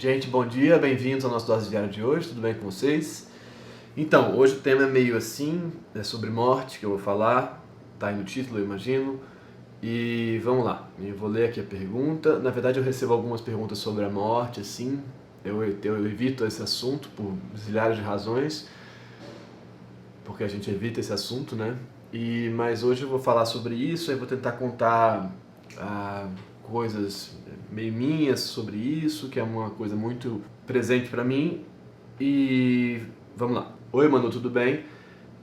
Gente, bom dia, bem-vindos ao nosso Dose Diária de hoje, tudo bem com vocês? Então, hoje o tema é meio assim, é sobre morte que eu vou falar, tá aí no título, eu imagino. E vamos lá, eu vou ler aqui a pergunta. Na verdade, eu recebo algumas perguntas sobre a morte, assim, eu evito esse assunto por zilhares de razões, porque a gente evita esse assunto, né? Mas hoje eu vou falar sobre isso, aí vou tentar contar coisas meio minhas sobre isso, que é uma coisa muito presente para mim. E vamos lá. Oi, Manu, tudo bem?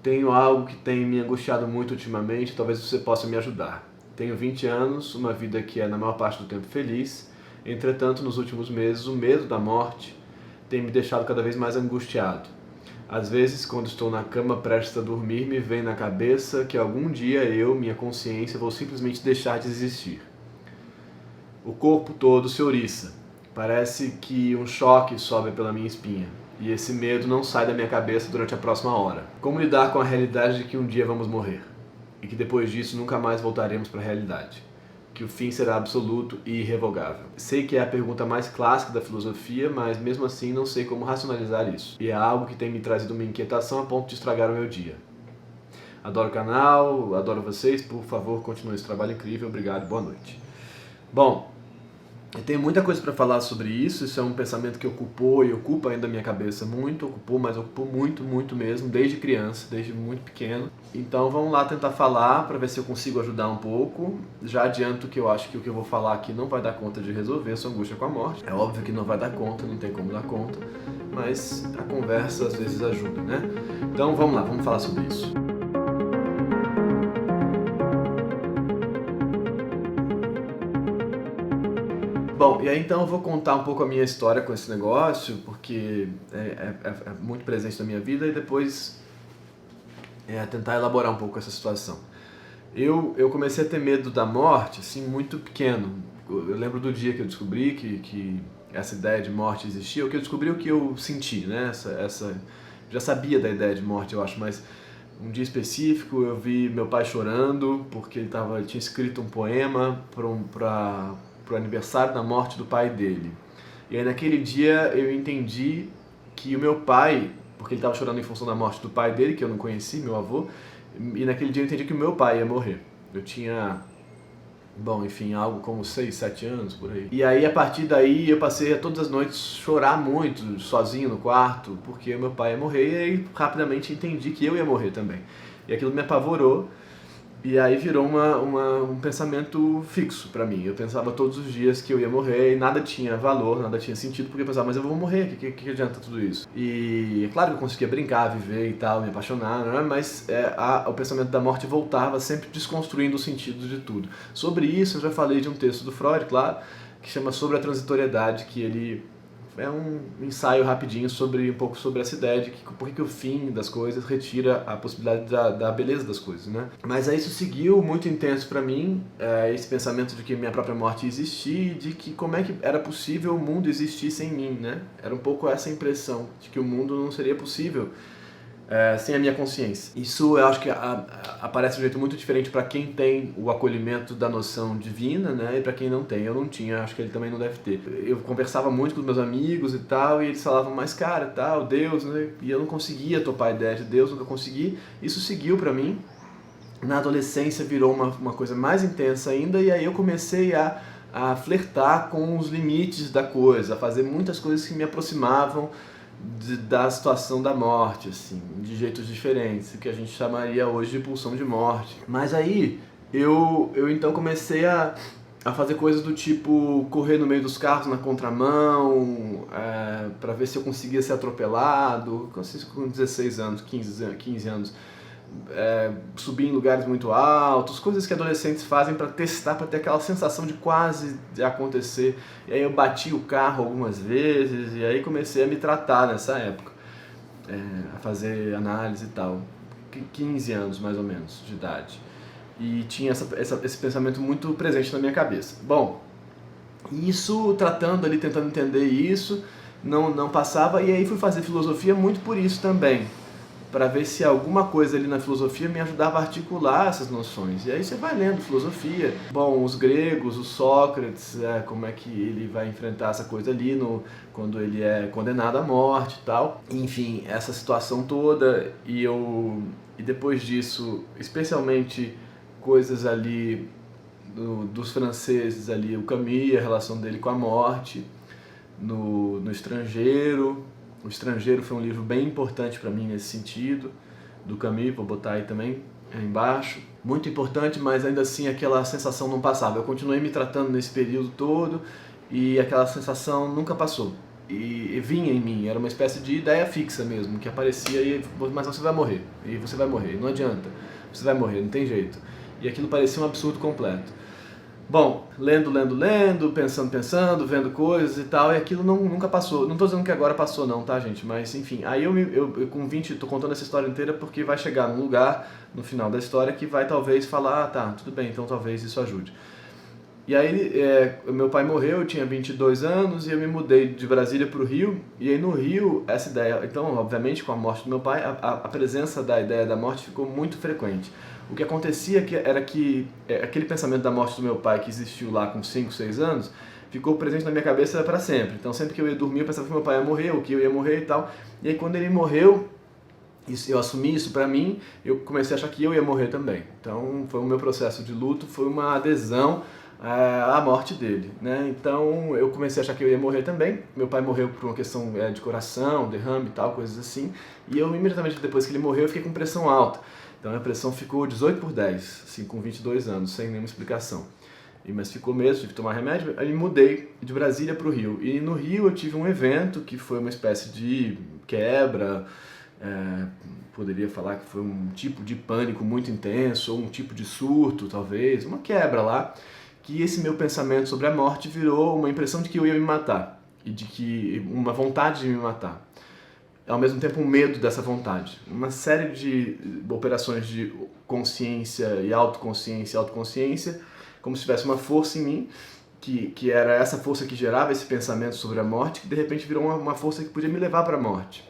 Tenho algo que tem me angustiado muito ultimamente, talvez você possa me ajudar. Tenho 20 anos, uma vida que é na maior parte do tempo feliz. Entretanto, nos últimos meses, o medo da morte tem me deixado cada vez mais angustiado. Às vezes, quando estou na cama prestes a dormir, me vem na cabeça que algum dia eu, minha consciência, vou simplesmente deixar de existir. O corpo todo se ouriça. Parece que um choque sobe pela minha espinha. E esse medo não sai da minha cabeça durante a próxima hora. Como lidar com a realidade de que um dia vamos morrer? E que depois disso nunca mais voltaremos para a realidade? Que o fim será absoluto e irrevogável. Sei que é a pergunta mais clássica da filosofia, mas mesmo assim não sei como racionalizar isso. E é algo que tem me trazido uma inquietação a ponto de estragar o meu dia. Adoro o canal, adoro vocês, por favor, continue esse trabalho incrível, obrigado, boa noite. Bom, eu tenho muita coisa para falar sobre isso, isso é um pensamento que ocupou e ocupa ainda a minha cabeça muito, ocupou muito, muito mesmo, desde criança, desde muito pequeno. Então vamos lá tentar falar para ver se eu consigo ajudar um pouco. Já adianto que eu acho que o que eu vou falar aqui não vai dar conta de resolver essa angústia com a morte. É óbvio que não vai dar conta, não tem como dar conta, mas a conversa às vezes ajuda, né? Então vamos lá, vamos falar sobre isso. Bom, e aí então eu vou contar um pouco a minha história com esse negócio, porque é muito presente na minha vida, e depois tentar elaborar um pouco essa situação. Eu comecei a ter medo da morte, assim, muito pequeno. Eu lembro do dia que eu descobri que essa ideia de morte existia, o que eu descobri, o que eu senti, né? Já sabia da ideia de morte, eu acho, mas um dia específico eu vi meu pai chorando porque ele tinha escrito um poema para o aniversário da morte do pai dele. E aí naquele dia eu entendi que o meu pai, porque ele estava chorando em função da morte do pai dele, que eu não conheci, meu avô, e naquele dia eu entendi que o meu pai ia morrer. Eu tinha, bom, enfim, algo como 6, 7 anos, por aí. E aí, a partir daí, eu passei a todas as noites chorar muito, sozinho no quarto, porque o meu pai ia morrer, e aí rapidamente entendi que eu ia morrer também. E aquilo me apavorou, e aí virou um pensamento fixo pra mim. Eu pensava todos os dias que eu ia morrer, e nada tinha valor, nada tinha sentido, porque eu pensava, mas eu vou morrer, que adianta tudo isso? E é claro que eu conseguia brincar, viver e tal, me apaixonar, né? Mas o pensamento da morte voltava, sempre desconstruindo o sentido de tudo. Sobre isso eu já falei de um texto do Freud, claro, que chama Sobre a Transitoriedade, que ele é um ensaio rapidinho um pouco sobre essa ideia de por que o fim das coisas retira a possibilidade da beleza das coisas, né? Mas aí isso seguiu muito intenso para mim, esse pensamento de que minha própria morte existia e de que como é que era possível o mundo existir sem mim, né? Era um pouco essa impressão de que o mundo não seria possível sem a minha consciência. Isso eu acho que aparece de um jeito muito diferente para quem tem o acolhimento da noção divina, né, e para quem não tem. Eu não tinha, acho que ele também não deve ter. Eu conversava muito com os meus amigos e tal, e eles falavam, mas cara, tal, Deus, né, e eu não conseguia topar a ideia de Deus, nunca consegui. Isso seguiu para mim. Na adolescência virou uma coisa mais intensa ainda, e aí eu comecei a flertar com os limites da coisa, a fazer muitas coisas que me aproximavam da situação da morte, assim, de jeitos diferentes, o que a gente chamaria hoje de pulsão de morte. Mas aí eu então comecei a fazer coisas do tipo correr no meio dos carros na contramão, para ver se eu conseguia ser atropelado, com 16 anos, 15 anos. Subir em lugares muito altos, coisas que adolescentes fazem para testar, para ter aquela sensação de quase acontecer. E aí eu bati o carro algumas vezes, e aí comecei a me tratar nessa época, a fazer análise e tal, 15 anos mais ou menos de idade. E tinha esse pensamento muito presente na minha cabeça. Bom, isso tratando ali, tentando entender isso, não passava, e aí fui fazer filosofia muito por isso também. para ver se alguma coisa ali na filosofia me ajudava a articular essas noções. E aí você vai lendo filosofia. Bom, os gregos, o Sócrates, como é que ele vai enfrentar essa coisa ali quando ele é condenado à morte e tal. Enfim, essa situação toda. E depois disso, especialmente coisas ali dos franceses ali, o Camus, a relação dele com a morte, no Estrangeiro. O Estrangeiro foi um livro bem importante para mim nesse sentido, do Camus, vou botar aí também embaixo. Muito importante, mas ainda assim aquela sensação não passava. Eu continuei me tratando nesse período todo e aquela sensação nunca passou. E vinha em mim, era uma espécie de ideia fixa mesmo, que aparecia e, mas você vai morrer, e você vai morrer, não adianta, você vai morrer, não tem jeito. E aquilo parecia um absurdo completo. Bom, lendo, pensando, vendo coisas e tal, e aquilo nunca passou. Não estou dizendo que agora passou não, tá, gente? Mas, enfim, aí eu com 20, estou contando essa história inteira porque vai chegar num lugar, no final da história, que vai talvez falar, tá, tudo bem, então talvez isso ajude. E aí, meu pai morreu, eu tinha 22 anos, e eu me mudei de Brasília para o Rio, e aí no Rio, essa ideia... Então, obviamente, com a morte do meu pai, a presença da ideia da morte ficou muito frequente. O que acontecia era que aquele pensamento da morte do meu pai, que existiu lá com 5, 6 anos, ficou presente na minha cabeça para sempre. Então, sempre que eu ia dormir, eu pensava que meu pai ia morrer, ou que eu ia morrer e tal. E aí, quando ele morreu, eu assumi isso para mim, eu comecei a achar que eu ia morrer também. Então, foi o meu processo de luto, foi uma adesão à morte dele, né? Então, eu comecei a achar que eu ia morrer também. Meu pai morreu por uma questão de coração, derrame e tal, coisas assim. E eu, imediatamente depois que ele morreu, eu fiquei com pressão alta. Então a pressão ficou 18/10, assim, com 22 anos, sem nenhuma explicação. Mas ficou mesmo, tive que tomar remédio, aí mudei de Brasília para o Rio. E no Rio eu tive um evento que foi uma espécie de quebra, poderia falar que foi um tipo de pânico muito intenso, ou um tipo de surto talvez, uma quebra lá, que esse meu pensamento sobre a morte virou uma impressão de que eu ia me matar, e de que uma vontade de me matar. Ao mesmo tempo um medo dessa vontade. Uma série de operações de consciência e autoconsciência, como se tivesse uma força em mim, que era essa força que gerava esse pensamento sobre a morte, que de repente virou uma força que podia me levar para a morte.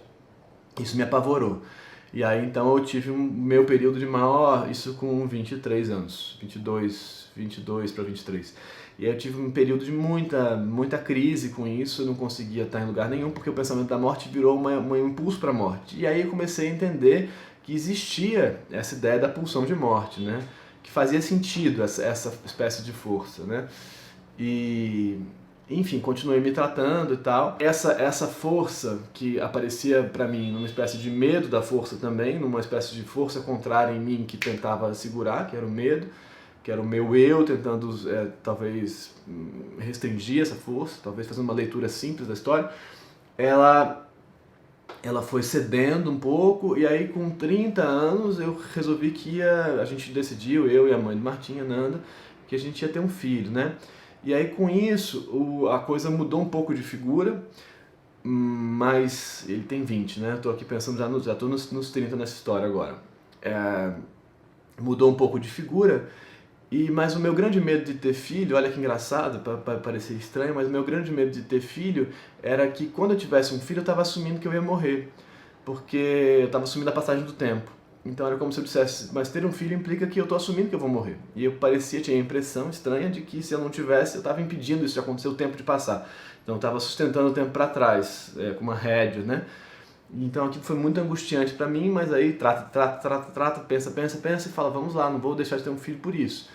Isso me apavorou. E aí então eu tive um meu período de maior, isso com 23 anos, 22 para 23. E aí eu tive um período de muita crise com isso, eu não conseguia estar em lugar nenhum, porque o pensamento da morte virou um impulso para a morte. E aí eu comecei a entender que existia essa ideia da pulsão de morte, né? Que fazia sentido essa espécie de força, né? E, enfim, continuei me tratando e tal. Essa força que aparecia para mim numa espécie de medo da força também, numa espécie de força contrária em mim que tentava segurar, que era o medo, que era o meu eu tentando talvez restringir essa força, talvez fazendo uma leitura simples da história, ela foi cedendo um pouco, e aí com 30 anos eu resolvi que a gente decidiu, eu e a mãe do Martim, a Nanda, que a gente ia ter um filho, né? E aí com isso a coisa mudou um pouco de figura, mas ele tem 20, né? Estou aqui pensando, já estou nos 30 nessa história agora. Mudou um pouco de figura, mas o meu grande medo de ter filho, olha que engraçado, para parecer estranho, mas o meu grande medo de ter filho era que quando eu tivesse um filho eu estava assumindo que eu ia morrer, porque eu estava assumindo a passagem do tempo. Então era como se eu dissesse, mas ter um filho implica que eu estou assumindo que eu vou morrer. E eu tinha a impressão estranha de que se eu não tivesse, eu estava impedindo isso de acontecer, o tempo de passar. Então eu estava sustentando o tempo para trás, com uma rédea, né? Então aquilo foi muito angustiante para mim, mas aí trata, pensa e fala, vamos lá, não vou deixar de ter um filho por isso.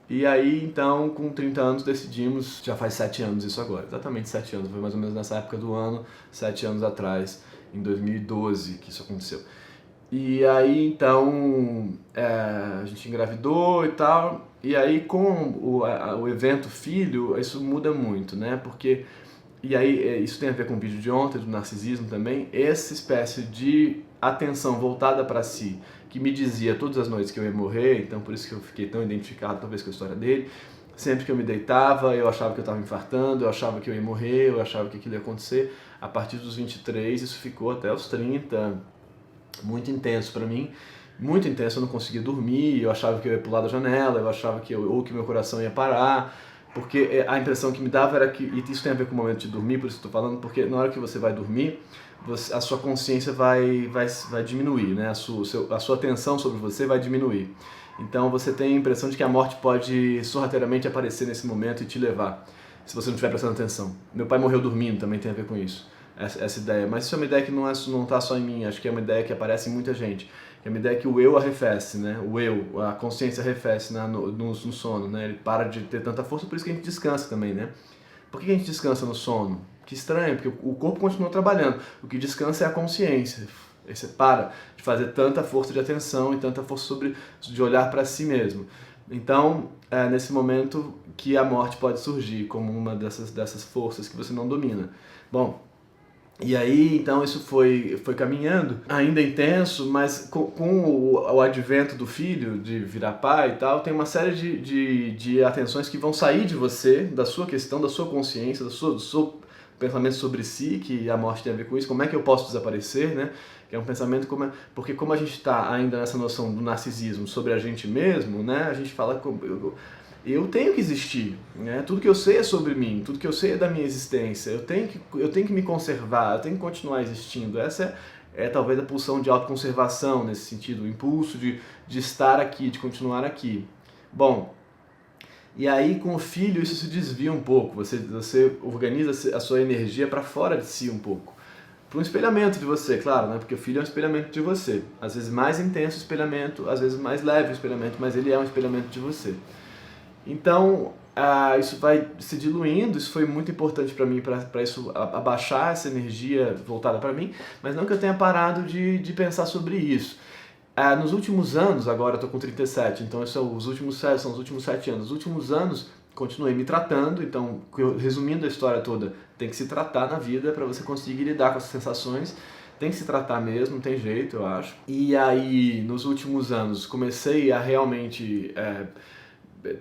E aí, então, com 30 anos decidimos, já faz 7 anos isso agora, exatamente 7 anos, foi mais ou menos nessa época do ano, 7 anos atrás, em 2012 que isso aconteceu. E aí, então, a gente engravidou e tal, e aí com o evento filho, isso muda muito, né, porque... E aí, isso tem a ver com o vídeo de ontem, do narcisismo também, essa espécie de atenção voltada para si, que me dizia todas as noites que eu ia morrer, então por isso que eu fiquei tão identificado talvez com a história dele. Sempre que eu me deitava, eu achava que eu estava infartando, eu achava que eu ia morrer, eu achava que aquilo ia acontecer. A partir dos 23, isso ficou até os 30, muito intenso para mim. Muito intenso, eu não conseguia dormir, eu achava que eu ia pular da janela, eu achava que ou que meu coração ia parar. Porque a impressão que me dava era que, e isso tem a ver com o momento de dormir, por isso que estou falando, porque na hora que você vai dormir, a sua consciência vai diminuir, né? A sua atenção sobre você vai diminuir. Então você tem a impressão de que a morte pode sorrateiramente aparecer nesse momento e te levar, se você não estiver prestando atenção. Meu pai morreu dormindo, também tem a ver com isso, essa ideia. Mas isso é uma ideia que não está só em mim, acho que é uma ideia que aparece em muita gente. É uma ideia que o eu arrefece, né? O eu, a consciência arrefece no sono, né? Ele para de ter tanta força, por isso que a gente descansa também, né? Por que a gente descansa no sono? Que estranho, porque o corpo continua trabalhando. O que descansa é a consciência. Aí você para de fazer tanta força de atenção e tanta força de olhar para si mesmo. Então, é nesse momento que a morte pode surgir como uma dessas forças que você não domina. Bom, e aí, então, isso foi caminhando, ainda intenso, mas com o advento do filho, de virar pai e tal, tem uma série de atenções que vão sair de você, da sua questão, da sua consciência, do seu pensamento sobre si, que a morte tem a ver com isso, como é que eu posso desaparecer, né? Que é um pensamento, porque como a gente está ainda nessa noção do narcisismo sobre a gente mesmo, né? A gente fala... Eu tenho que existir, né? Tudo que eu sei é sobre mim, tudo que eu sei é da minha existência, eu tenho que me conservar, eu tenho que continuar existindo. Essa é talvez a pulsão de autoconservação nesse sentido, o impulso de estar aqui, de continuar aqui. Bom, e aí com o filho isso se desvia um pouco, você organiza a sua energia para fora de si um pouco. Para um espelhamento de você, claro, né? Porque o filho é um espelhamento de você. Às vezes mais intenso o espelhamento, às vezes mais leve o espelhamento, mas ele é um espelhamento de você. Então, isso vai se diluindo, isso foi muito importante para mim, para isso abaixar essa energia voltada para mim, mas não que eu tenha parado de pensar sobre isso. Nos últimos anos, agora eu estou com 37, então são os últimos 7 anos. Nos últimos anos, continuei me tratando, então, resumindo a história toda, tem que se tratar na vida para você conseguir lidar com essas sensações. Tem que se tratar mesmo, não tem jeito, eu acho. E aí, nos últimos anos, comecei a realmente...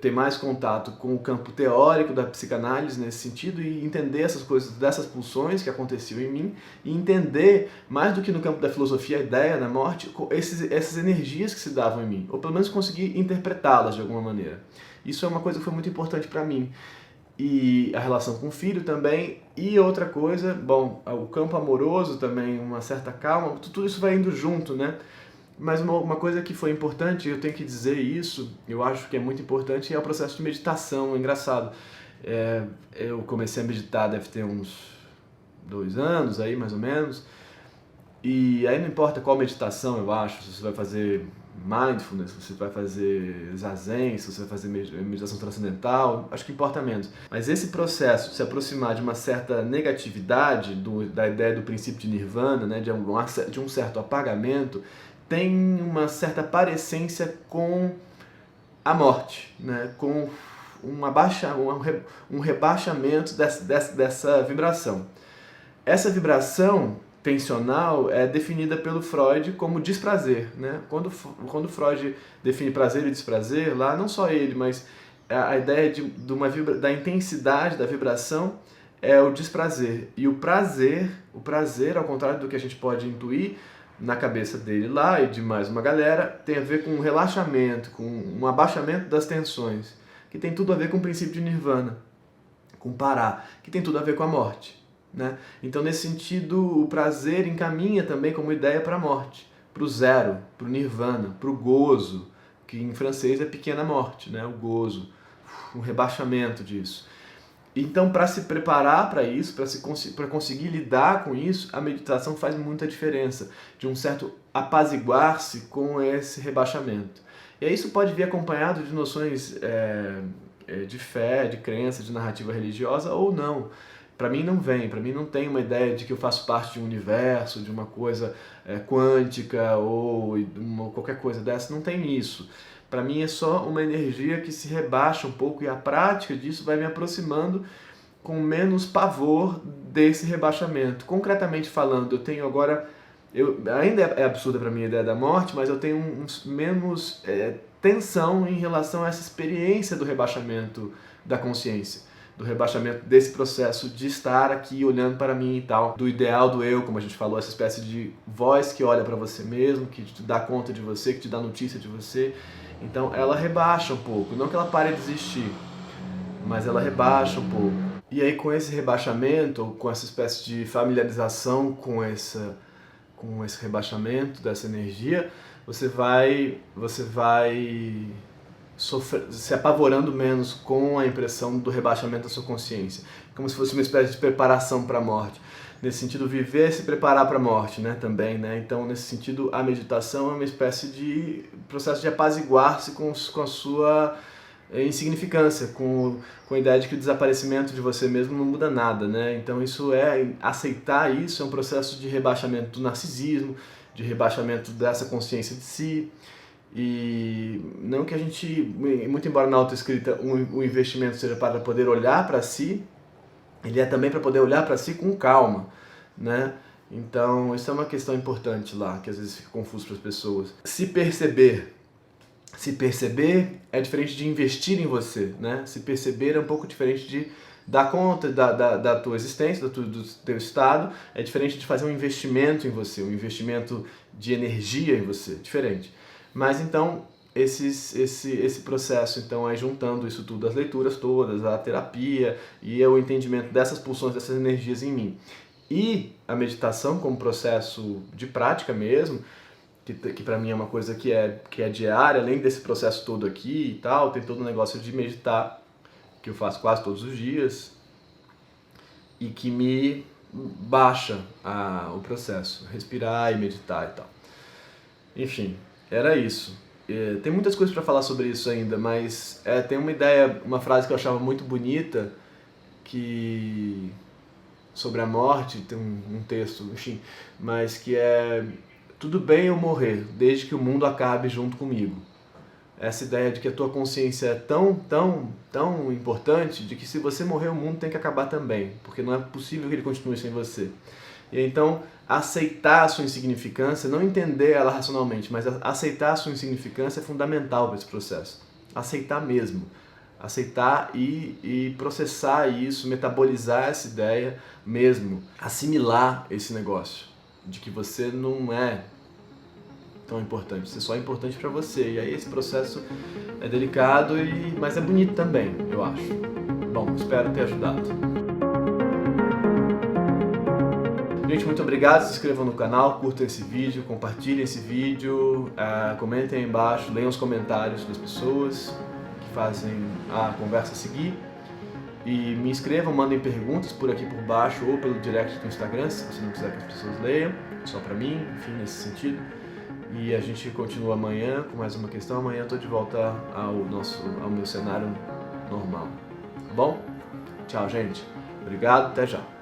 ter mais contato com o campo teórico da psicanálise nesse sentido e entender essas coisas, dessas pulsões que aconteciam em mim e entender, mais do que no campo da filosofia, a ideia da morte, essas energias que se davam em mim, ou pelo menos conseguir interpretá-las de alguma maneira. Isso é uma coisa que foi muito importante para mim. E a relação com o filho também, e outra coisa, bom, o campo amoroso também, uma certa calma, tudo isso vai indo junto, né? Mas uma coisa que foi importante, eu tenho que dizer isso, eu acho que é muito importante, é o processo de meditação. É engraçado. Eu comecei a meditar, deve ter uns 2 anos aí, mais ou menos. E aí não importa qual meditação, eu acho, se você vai fazer mindfulness, se você vai fazer zazen, se você vai fazer meditação transcendental, acho que importa menos. Mas esse processo de se aproximar de uma certa negatividade, da ideia do princípio de nirvana, né, de um certo apagamento, tem uma certa parecência com a morte, né? Com um rebaixamento dessa vibração. Essa vibração tensional é definida pelo Freud como desprazer, né? Quando Freud define prazer e desprazer, lá não só ele, mas a ideia da intensidade da vibração é o desprazer. E o prazer, ao contrário do que a gente pode intuir, na cabeça dele lá e de mais uma galera, tem a ver com um relaxamento, com um abaixamento das tensões, que tem tudo a ver com o princípio de nirvana, com parar, que tem tudo a ver com a morte, né? Então, nesse sentido, o prazer encaminha também como ideia para a morte, para o zero, para o nirvana, para o gozo, que em francês é pequena morte, né? O gozo, um rebaixamento disso. Então, para se preparar para isso, para conseguir lidar com isso, a meditação faz muita diferença, de um certo apaziguar-se com esse rebaixamento. E aí isso pode vir acompanhado de noções de fé, de crença, de narrativa religiosa ou não. Para mim não vem, para mim não tem uma ideia de que eu faço parte de um universo, de uma coisa quântica ou qualquer coisa dessa, não tem isso. Para mim é só uma energia que se rebaixa um pouco e a prática disso vai me aproximando com menos pavor desse rebaixamento. Concretamente falando, eu tenho agora... ainda é absurda para mim a ideia da morte, mas eu tenho menos tensão em relação a essa experiência do rebaixamento da consciência, do rebaixamento desse processo de estar aqui olhando para mim e tal, do ideal do eu, como a gente falou, essa espécie de voz que olha para você mesmo, que te dá conta de você, que te dá notícia de você. Então ela rebaixa um pouco, não que ela pare de existir, mas ela rebaixa um pouco. E aí com esse rebaixamento, com essa espécie de familiarização com esse rebaixamento dessa energia, você vai se apavorando menos com a impressão do rebaixamento da sua consciência, como se fosse uma espécie de preparação para a morte. Nesse sentido, viver é se preparar para a morte, né, também, né? Então, nesse sentido, a meditação é uma espécie de processo de apaziguar-se com a sua insignificância, com a ideia de que o desaparecimento de você mesmo não muda nada, né? Então, aceitar isso é um processo de rebaixamento do narcisismo, de rebaixamento dessa consciência de si. E não que a gente, muito embora na autoescrita o investimento seja para poder olhar para si, ele é também para poder olhar para si com calma, né? Então, isso é uma questão importante lá, que às vezes fica confuso para as pessoas. Se perceber é diferente de investir em você, né? Se perceber é um pouco diferente de dar conta da tua existência, do teu estado, é diferente de fazer um investimento em você, um investimento de energia em você, diferente. Mas então, esse processo, então, aí juntando isso tudo, as leituras todas, a terapia e o entendimento dessas pulsões, dessas energias em mim, e a meditação como processo de prática mesmo, que para mim é uma coisa que é diária, além desse processo todo aqui e tal, tem todo um negócio de meditar, que eu faço quase todos os dias, e que me baixa o processo, respirar e meditar e tal. Enfim, era isso. Tem muitas coisas para falar sobre isso ainda, mas tem uma ideia, uma frase que eu achava muito bonita, sobre a morte, tem um texto, enfim, mas que é: tudo bem eu morrer, desde que o mundo acabe junto comigo. Essa ideia de que a tua consciência é tão, tão, tão importante, de que se você morrer o mundo tem que acabar também, porque não é possível que ele continue sem você. E então, aceitar a sua insignificância, não entender ela racionalmente, mas aceitar a sua insignificância é fundamental para esse processo. Aceitar mesmo. Aceitar e processar isso, metabolizar essa ideia mesmo. Assimilar esse negócio de que você não é tão importante, você só é importante para você. E aí esse processo é delicado, mas é bonito também, eu acho. Bom, espero ter ajudado. Gente, muito obrigado, se inscrevam no canal, curtam esse vídeo, compartilhem esse vídeo, comentem aí embaixo, leiam os comentários das pessoas que fazem a conversa seguir. E me inscrevam, mandem perguntas por aqui por baixo ou pelo direct do Instagram, se você não quiser que as pessoas leiam, só pra mim, enfim, nesse sentido. E a gente continua amanhã com mais uma questão. Amanhã eu tô de volta ao meu cenário normal. Tá bom? Tchau, gente. Obrigado, até já.